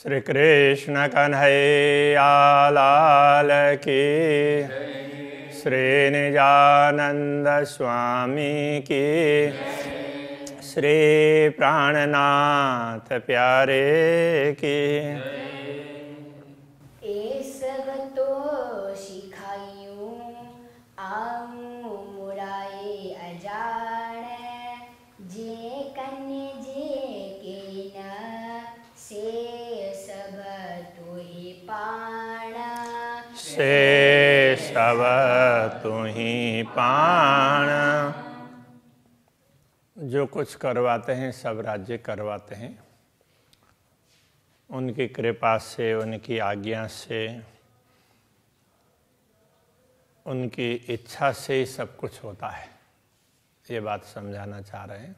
श्री कृष्ण कन्हैया लाल की, श्री निजानंद स्वामी की, श्री प्राणनाथ प्यारे की। ए सब तो सिखायूं आऊं मुराए अजान, जे कन्य जे के न से सब तो ही पाण, से सब तू ही पाण। जो कुछ करवाते हैं सब राज्य करवाते हैं, उनकी कृपा से, उनकी आज्ञा से, उनकी इच्छा से ही सब कुछ होता है। ये बात समझाना चाह रहे हैं।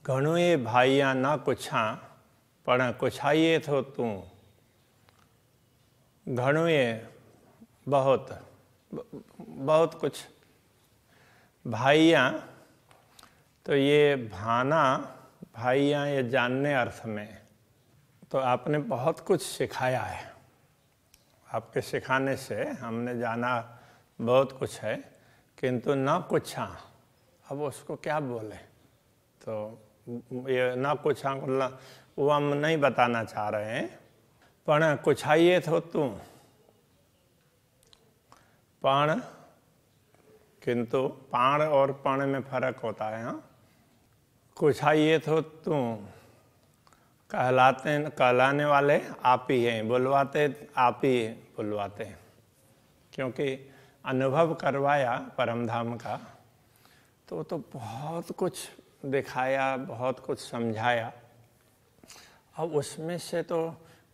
घणुए भाइया ना कुछा पण कुछाइए तो तू। घणुए बहुत बहुत कुछ, भाइया तो ये भाना, भाइया ये जानने अर्थ में, तो आपने बहुत कुछ सिखाया है। आपके सिखाने से हमने जाना बहुत कुछ है, किंतु न कुछा, अब उसको क्या बोले। तो ये न कुछा वो हम नहीं बताना चाह रहे हैं। पण कुछाइए तो तू, पण, किंतु पाण और पण में फर्क होता है। हाँ, कुछाइए तो तू, कहलाने वाले आप ही हैं, बुलवाते आप ही बुलवाते हैं, क्योंकि अनुभव करवाया परमधाम का तो बहुत कुछ दिखाया, बहुत कुछ समझाया। अब उसमें से तो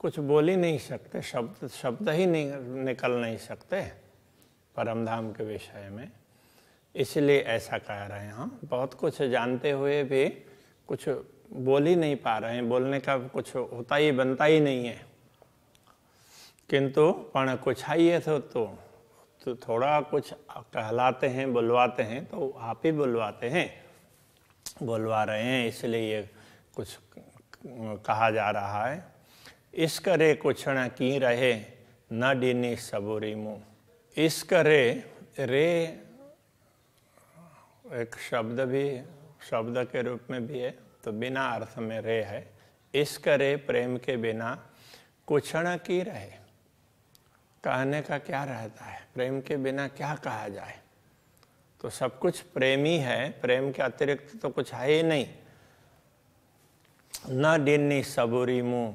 कुछ बोल ही नहीं सकते, शब्द ही नहीं निकल नहीं सकते परमधाम के विषय में, इसलिए ऐसा कह रहे हैं। हाँ, बहुत कुछ जानते हुए भी कुछ बोल ही नहीं पा रहे हैं, बोलने का कुछ होता ही बनता ही नहीं है। किंतु पण कुछाइए तो थोड़ा कुछ कहलाते हैं, बुलवाते हैं, तो आप ही बुलवाते हैं, बुलवा रहे हैं, इसलिए ये कुछ कहा जा रहा है। इस करे कुछ न की रहे न डीनी सबूरी मुँह। इस करे, रे एक शब्द भी, शब्द के रूप में भी है, तो बिना अर्थ में रे है। इस करे प्रेम के बिना कुछ न की रहे, कहने का क्या रहता है, प्रेम के बिना क्या कहा जाए। तो सब कुछ प्रेम ही है, प्रेम के अतिरिक्त तो कुछ है ही नहीं। न डिन्नी सबूरी मुँह,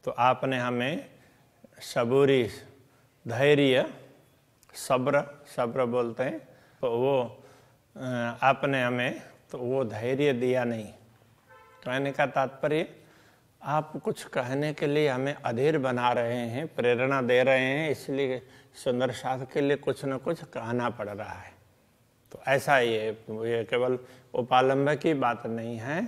तो आपने हमें सबूरी, धैर्य, सब्र बोलते हैं, तो वो आपने हमें तो वो धैर्य दिया नहीं। कहने का तात्पर्य, आप कुछ कहने के लिए हमें अधीर बना रहे हैं, प्रेरणा दे रहे हैं, इसलिए सुंदर साथ के लिए कुछ न कुछ कहना पड़ रहा है। तो ऐसा ये केवल उपालंब की बात नहीं है,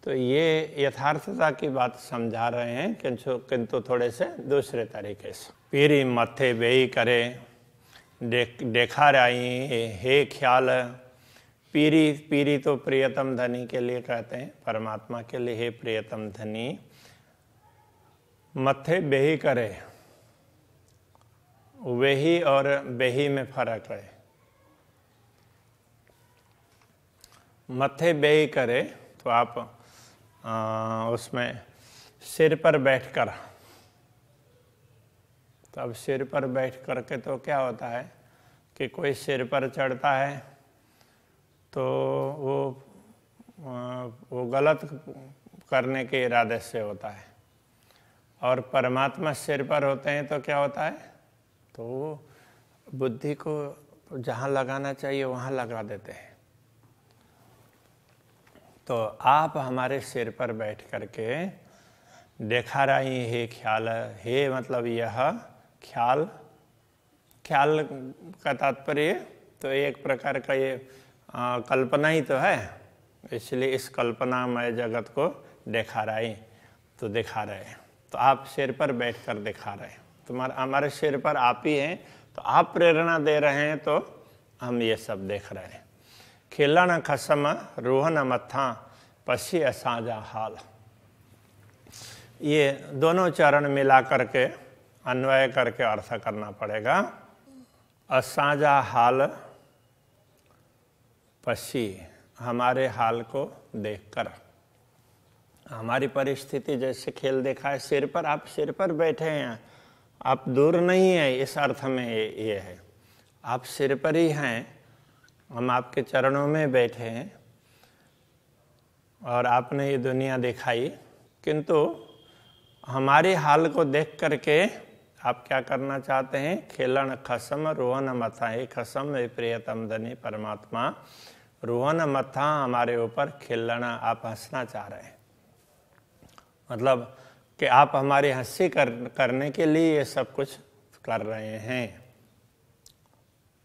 तो ये यथार्थता की बात समझा रहे हैं, किंतु थोड़े से दूसरे तरीके से। पीरी मथे बेई करे देखा रही हे ख्याल। पीरी तो प्रियतम धनी के लिए कहते हैं, परमात्मा के लिए हे प्रियतम धनी। मथे बेही करे, वेही और बेही में फर्क है। मथे बेही करे तो आप उसमें सिर पर बैठकर, तो अब सिर पर बैठ करके तो क्या होता है कि कोई सिर पर चढ़ता है तो वो गलत करने के इरादे से होता है, और परमात्मा सिर पर होते हैं तो क्या होता है, तो वो बुद्धि को जहाँ लगाना चाहिए वहाँ लगा देते हैं। तो आप हमारे सिर पर बैठ करके देखा रही हे ख्याल, हे मतलब यह ख्याल, ख्याल का तात्पर्य तो एक प्रकार का ये कल्पना ही तो है, इसलिए इस कल्पनामय जगत को देखा रहे, तो दिखा रहे हैं। तो आप सिर पर बैठकर दिखा रहे हैं, तुम्हारा हमारे सिर पर आप ही हैं, तो आप प्रेरणा दे रहे हैं, तो हम ये सब देख रहे हैं। खिलन खसम रोहन मथा पसी असाजा हाल। ये दोनों चरण मिला करके अन्वय करके अर्थ करना पड़ेगा। असांजा हाल पसी, हमारे हाल को देखकर, हमारी परिस्थिति जैसे खेल देखा है, सिर पर, आप सिर पर बैठे हैं, आप दूर नहीं है, इस अर्थ में ये है, आप सिर पर ही हैं, हम आपके चरणों में बैठे हैं और आपने ये दुनिया दिखाई, किंतु हमारे हाल को देख करके आप क्या करना चाहते हैं? खेलन खसम रोहन मथा, हे खसम हे प्रियतम धनी परमात्मा, रोहन मथा हमारे ऊपर खेलना, आप हंसना चाह रहे हैं। मतलब कि आप हमारी हंसी करने के लिए ये सब कुछ कर रहे हैं।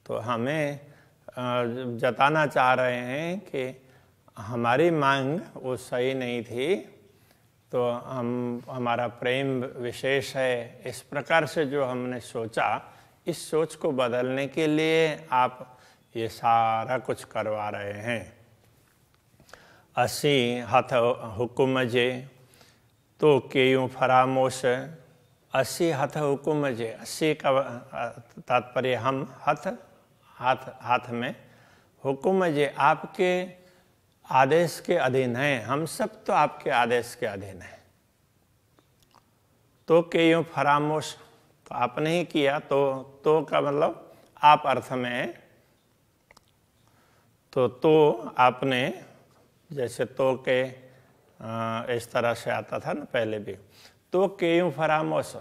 तो हमें जताना चाह रहे हैं कि हमारी मांग वो सही नहीं थी, तो हमारा प्रेम विशेष है, इस प्रकार से जो हमने सोचा, इस सोच को बदलने के लिए आप ये सारा कुछ करवा रहे हैं। असी हथ हुकुम जे तो केयूं फरामोश, असी हथ हुकुम जे, असी का तात्पर्य हम हाथ में, हुकुम जे आपके आदेश के अधीन हैं, हम सब तो आपके आदेश के अधीन हैं। तो केयूं फरामोश, तो आपने ही किया, तो का मतलब आप अर्थ में है, तो आपने, जैसे तो के इस तरह से आता था ना पहले भी, तो केयूं फरामोश,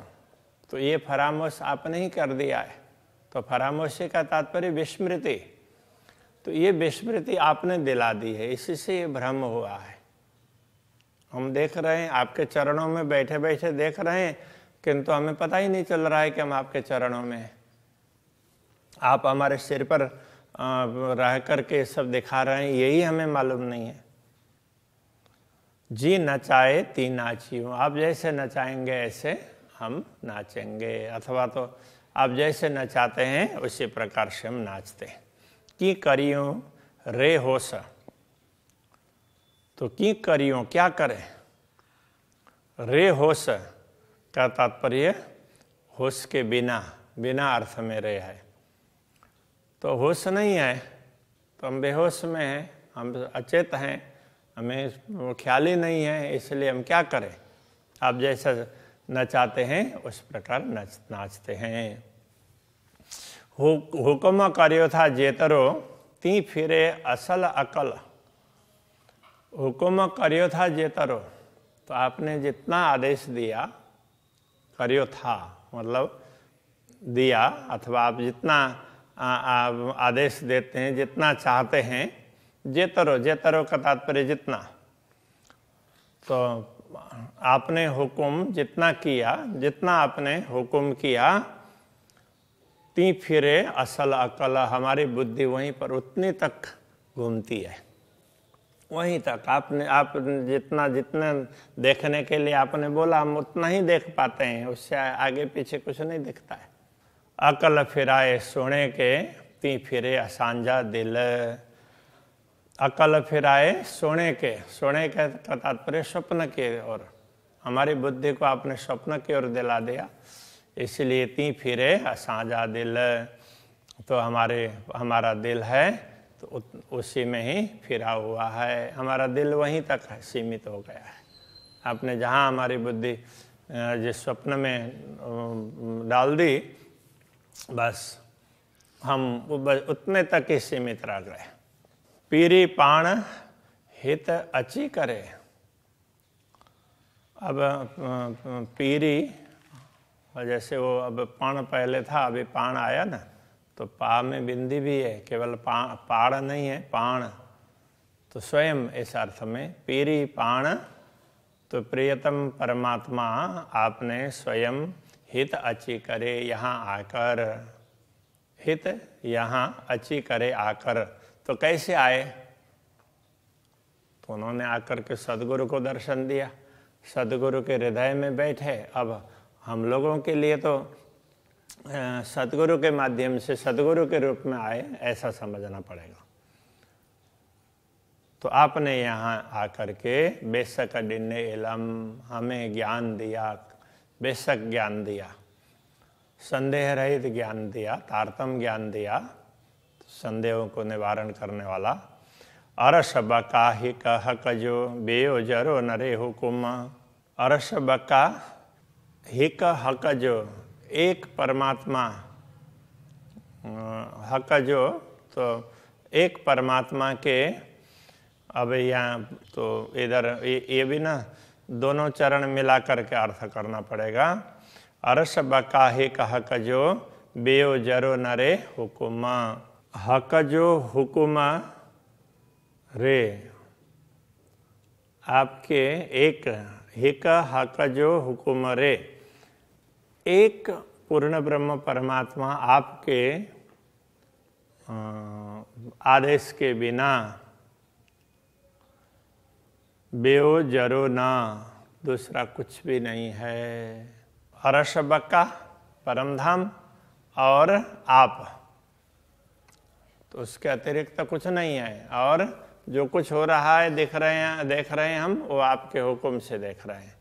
तो ये फरामोश आपने ही कर दिया है। तो फरामोशी का तात्पर्य विस्मृति, तो ये विस्मृति आपने दिला दी है, इसी से ये भ्रम हुआ है। हम देख रहे हैं, आपके चरणों में बैठे बैठे देख रहे हैं, किंतु हमें पता ही नहीं चल रहा है कि हम आपके चरणों में हैं। आप हमारे सिर पर रह करके सब दिखा रहे हैं, यही हमें मालूम नहीं है। जी नचाए ती नाचियो, आप जैसे नचाएंगे ऐसे हम नाचेंगे, अथवा तो आप जैसे नचाते हैं उसी प्रकार से हम नाचते हैं। की करियों रे होश, तो की करियों क्या करें? रे होश का तात्पर्य होश के बिना, बिना अर्थ में रे है। तो होश नहीं है तो हम बेहोश में हैं, हम अचेत हैं, हमें ख्याल ही नहीं है, इसलिए हम क्या करें? आप जैसा नचाते हैं उस प्रकार नाचते हैं। हुक्म कर्यो था जेतरो ती फिरे असल अकल, हुक्म कर्यो था जेतरो, तो आपने जितना आदेश दिया, कर्यो था मतलब दिया, अथवा आप जितना आदेश देते हैं, जितना चाहते हैं, जेतरो का तात्पर्य जितना, तो आपने हुक्म जितना किया, जितना आपने हुक्म किया, ती फिरे असल अकल, हमारी बुद्धि वहीं पर उतनी तक घूमती है, वहीं तक। आप जितना देखने के लिए आपने बोला, हम उतना ही देख पाते हैं, उससे आगे पीछे कुछ नहीं दिखता है। अकल फिराए सोने के ती फिरे असांजा दिल, अकल फिराए सोने के का तात्पर्य स्वप्न की ओर, हमारी बुद्धि को आपने स्वप्न की ओर दिला दिया, इसलिए ती फिरे असांजा दिल, तो हमारा दिल है तो उसी में ही फिरा हुआ है, हमारा दिल वहीं तक है, सीमित हो गया है। आपने जहाँ हमारी बुद्धि जिस स्वप्न में डाल दी, बस हम उतने तक ही सीमित रह गए। पीरी पाण हित अची करे, अब पीरी, जैसे वो अब पाण पहले था, अभी पाण आया ना, तो पा में बिंदी भी है, केवल पाड़ नहीं है, पाण, तो स्वयं इस अर्थ में पीरी पाण, तो प्रियतम परमात्मा आपने स्वयं हित अची करे, यहाँ आकर, हित यहाँ अची करे आकर, तो कैसे आए? तो उन्होंने आकर के सदगुरु को दर्शन दिया, सदगुरु के हृदय में बैठे। अब हम लोगों के लिए तो सदगुरु के माध्यम से सदगुरु के रूप में आए, ऐसा समझना पड़ेगा। तो आपने यहाँ आकर के बेशक डिन्ने इलम हमें ज्ञान दिया, बेशक ज्ञान दिया, संदेह रहित ज्ञान दिया, तारतम ज्ञान दिया, संदेहों को निवारण करने वाला। अरस बका ही कह कजो बेयो जरो नरे हुकुम। अरस बका ही हक जो एक परमात्मा, हक जो तो एक परमात्मा के, अब यहाँ तो इधर ये भी ना दोनों चरण मिला करके अर्थ करना पड़ेगा। अरस बका हिक हक जो बेयो जरो नरे हुकुमा। हक जो हुकुमा रे, आपके एक हिक हक जो हुकुम रे, एक पूर्ण ब्रह्म परमात्मा आपके आदेश के बिना बेओ जरो ना, दूसरा कुछ भी नहीं है। अरस बक्का परमधाम और आप, तो उसके अतिरिक्त तो कुछ नहीं है। और जो कुछ हो रहा है देख रहे हैं हम, वो आपके हुक्म से देख रहे हैं।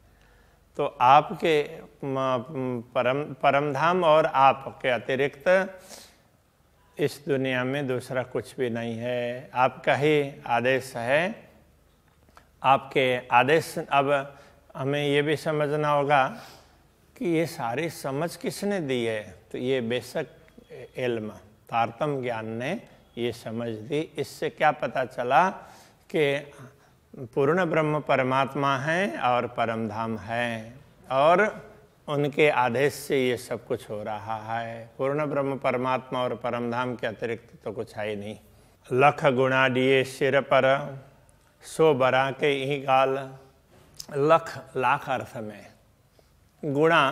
तो आपके परमधाम और आप के अतिरिक्त इस दुनिया में दूसरा कुछ भी नहीं है। आपका ही आदेश है। आपके आदेश, अब हमें ये भी समझना होगा कि ये सारी समझ किसने दी है। तो ये बेशक इल्म, तारतम ज्ञान ने ये समझ दी। इससे क्या पता चला कि पूर्ण ब्रह्म परमात्मा है और परमधाम है, और उनके आदेश से ये सब कुछ हो रहा है। पूर्ण ब्रह्म परमात्मा और परमधाम के अतिरिक्त तो कुछ है ही नहीं। लख गुणा दिए सिर पर सो बरा के ही गाल। लख लाख अर्थ में, गुणा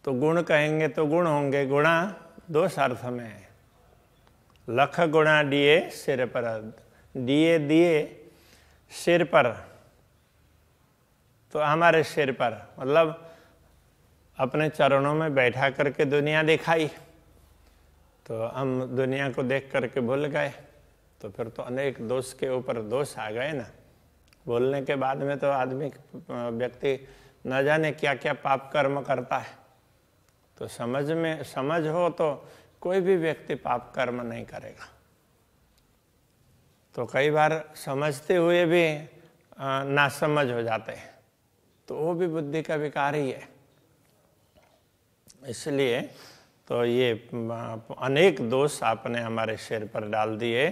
तो गुण कहेंगे तो गुण होंगे, गुणा दोष अर्थ में। लख गुणा दिए सिर पर, दिए दिए सिर पर, तो हमारे सिर पर मतलब अपने चरणों में बैठा करके दुनिया दिखाई, तो हम दुनिया को देख करके भूल गए, तो फिर तो अनेक दोष के ऊपर दोष आ गए ना। बोलने के बाद में तो आदमी, व्यक्ति न जाने क्या क्या पाप कर्म करता है। तो समझ हो तो कोई भी व्यक्ति पाप कर्म नहीं करेगा। तो कई बार समझते हुए भी नासमझ हो जाते हैं, तो वो भी बुद्धि का विकार ही है। इसलिए तो ये अनेक दोष आपने हमारे सिर पर डाल दिए।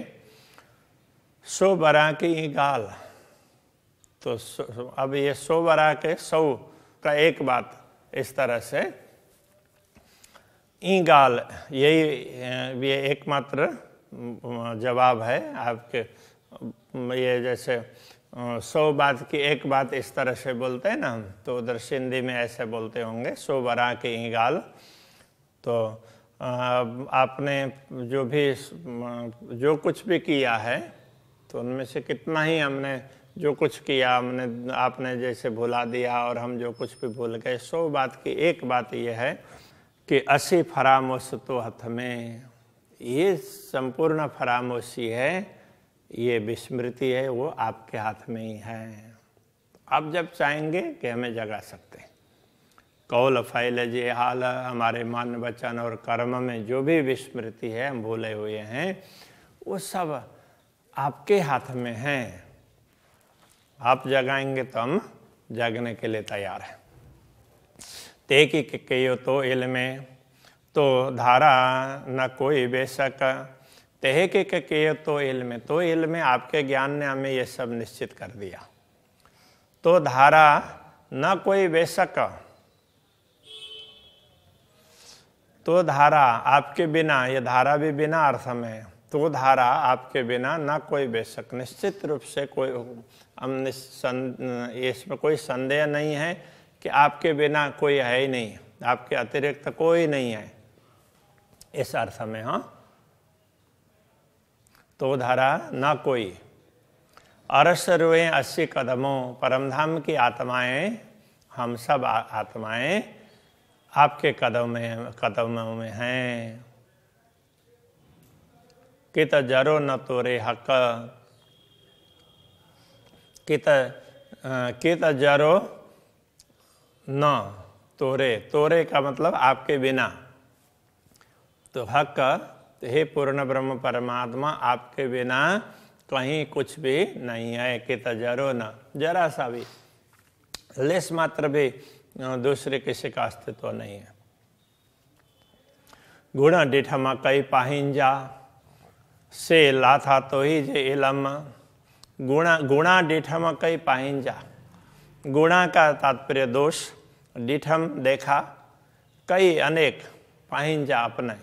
सो बरा की गाल, तो अब ये सो बरा के सौ का एक बात इस तरह से, ई गाल, यही ये एकमात्र जवाब है आपके। ये जैसे 100 बात की एक बात इस तरह से बोलते हैं ना, तो उधर सिंधी में ऐसे बोलते होंगे, सो बरा की ई गाल। तो आपने जो कुछ भी किया है, तो उनमें से कितना ही हमने जो कुछ किया हमने, आपने जैसे भुला दिया और हम जो कुछ भी भूल गए। 100 बात की एक बात यह है कि 80 फरामोश तो हाथ में, ये संपूर्ण फरामोशी है, ये विस्मृति है, वो आपके हाथ में ही है। आप जब चाहेंगे कि हमें जगा सकते हैं। कौल फैल जे हाल, हमारे मन वचन और कर्म में जो भी विस्मृति है, हम भूले हुए हैं, वो सब आपके हाथ में है। आप जगाएंगे तो हम जगने के लिए तैयार हैं। ते की कहो तो इल्मे तो धारा न कोई बेशक, तेह के कहो तो इल्मे, तो इल्मे आपके ज्ञान ने हमें ये सब निश्चित कर दिया। तो धारा न कोई बेशक, तो धारा आपके बिना, ये धारा भी बिना अर्थ में, तो धारा आपके बिना ना कोई बेशक, निश्चित रूप से कोई, हम इसमें कोई संदेह नहीं है कि आपके बिना कोई है ही नहीं, आपके अतिरिक्त कोई नहीं है, इस अर्थ में। हाँ, तो धारा ना कोई। अरस रुए 80 कदमों, परमधाम की आत्माएं, हम सब आत्माएं आपके कदमों में हैं। कित जरो न तोरे हक, कित जरो न तोरे, तोरे का मतलब आपके बिना। तो हक, हे पूर्ण ब्रह्म परमात्मा, आपके बिना कहीं कुछ भी नहीं है। कित जरो न, जरा सा भी, लेस मात्र भी दूसरे किसी का अस्तित्व नहीं है। गुण डिठम कई पाहिंजा, से लाथा तो ही जे इलम। गुणा डिठम कई पाहिंजा, गुणा का तात्पर्य दोष, डिठम देखा, कई अनेक, पाहिंजा अपने,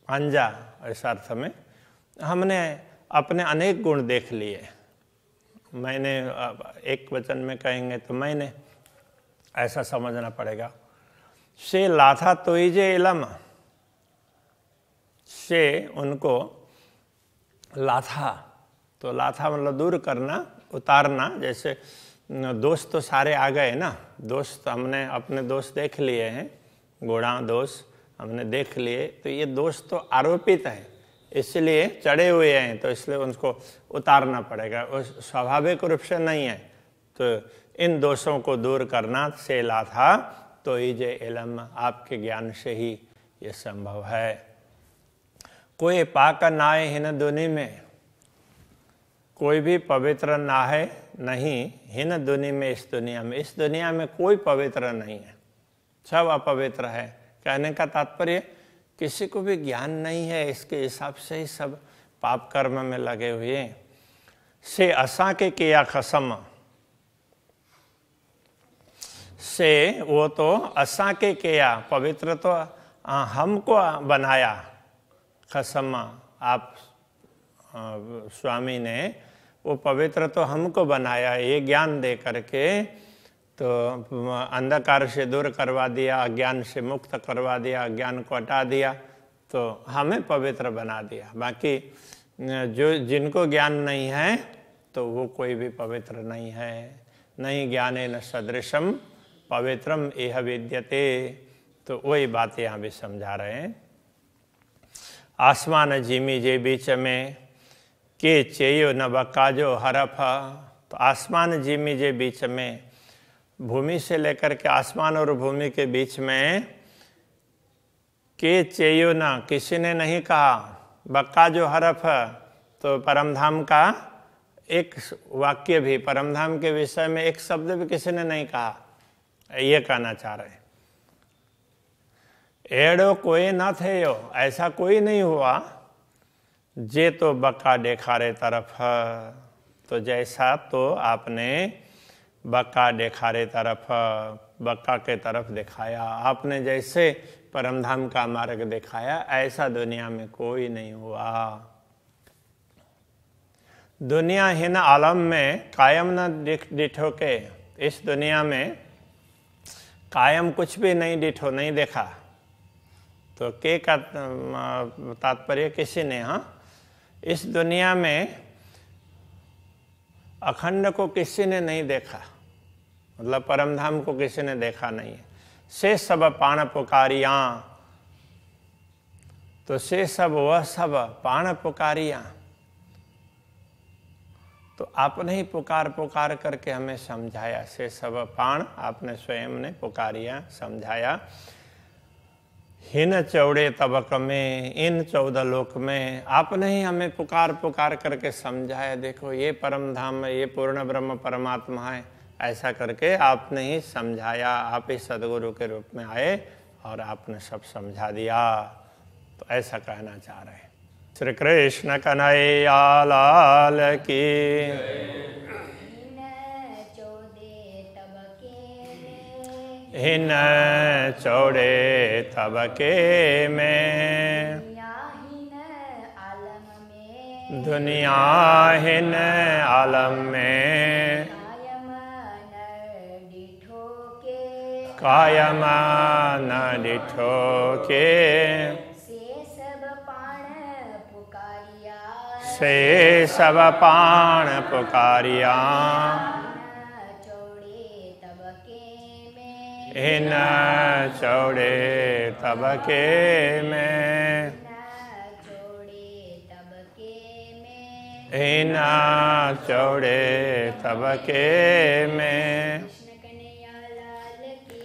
अंजा ऐसा अर्थ में हमने अपने अनेक गुण देख लिए। मैंने एक वचन में कहेंगे तो मैंने, ऐसा समझना पड़ेगा। से लाथा तो ही जे इलम, से उनको लाथा, तो लाथा मतलब दूर करना, उतारना। जैसे दोस्त तो सारे आ गए ना, दोस्त हमने अपने दोस्त देख लिए हैं, गुणा दोष हमने देख लिए, तो ये दोष तो आरोपित है, इसलिए चढ़े हुए हैं, तो इसलिए उनको उतारना पड़ेगा, वो स्वाभाविक रूप से नहीं है। तो इन दोषों को दूर करना से लाथा तो ही जे इलम, आपके ज्ञान से ही ये संभव है। कोई पाक नाए हिन दुनि में, कोई भी पवित्र ना है नहीं, हिन दुनि में, इस दुनिया में, इस दुनिया में कोई पवित्र नहीं है, सब अपवित्र है। कहने का तात्पर्य किसी को भी ज्ञान नहीं है, इसके हिसाब से ही सब पाप कर्म में लगे हुए हैं। से असा के किया खसम, से वो तो असा के किया, पवित्र तो हमको बनाया, खसम आप स्वामी ने वो पवित्र तो हमको बनाया, ये ज्ञान दे करके तो अंधकार से दूर करवा दिया, अज्ञान से मुक्त करवा दिया, अज्ञान को हटा दिया, तो हमें पवित्र बना दिया। बाकी जो जिनको ज्ञान नहीं है तो वो कोई भी पवित्र नहीं है। नहीं ज्ञानेन सदृशम पवित्रम इह विद्यते, तो वही बात यहाँ भी समझा रहे हैं। आसमान जिमी जे बीच में, के चेयो न बकाजो हरफ, तो आसमान जिमी जे बीच में, भूमि से लेकर के आसमान और भूमि के बीच में, के चेयो न, किसी ने नहीं कहा, बक्का जो हरफ, तो परमधाम का एक वाक्य भी, परमधाम के विषय में एक शब्द भी किसी ने नहीं कहा, ये कहना चाह रहे। एड़ो कोई न थे यो, ऐसा कोई नहीं हुआ, जे तो बक्का देखारे तरफ, तो जैसा तो आपने बक्का देखारे तरफ, बक्का के तरफ दिखाया, आपने जैसे परमधाम का मार्ग दिखाया, ऐसा दुनिया में कोई नहीं हुआ। दुनिया हिन आलम में कायम न डिठो के, इस दुनिया में कायम कुछ भी नहीं डिठो, नहीं देखा। तो के का तात्पर्य किसी ने, हाँ, इस दुनिया में अखंड को किसी ने नहीं देखा, मतलब परमधाम को किसी ने देखा नहीं है। से सब पाण पुकारियां, तो से सब वह सब पाण पुकारियां, तो आपने ही पुकार पुकार करके हमें समझाया। से सब पाण, आपने स्वयं ने पुकारिया, समझाया। हिन चौड़े तबक में, इन 14 लोक में आपने ही हमें पुकार पुकार करके समझाया। देखो ये परम धाम है, ये पूर्ण ब्रह्म परमात्मा है, ऐसा करके आपने ही समझाया। आप ही सदगुरु के रूप में आए और आपने सब समझा दिया। तो ऐसा कहना चाह रहे हैं। श्री कृष्ण कन्हैया लाल की। हिन चौड़े तबके में, दुनिया हिन आलम में, कायम न डिठो के, से सब पाण पुकारिया। इन चौड़े तबके में, एना चौड़े तबके में। कृष्ण कन्हैया लाल की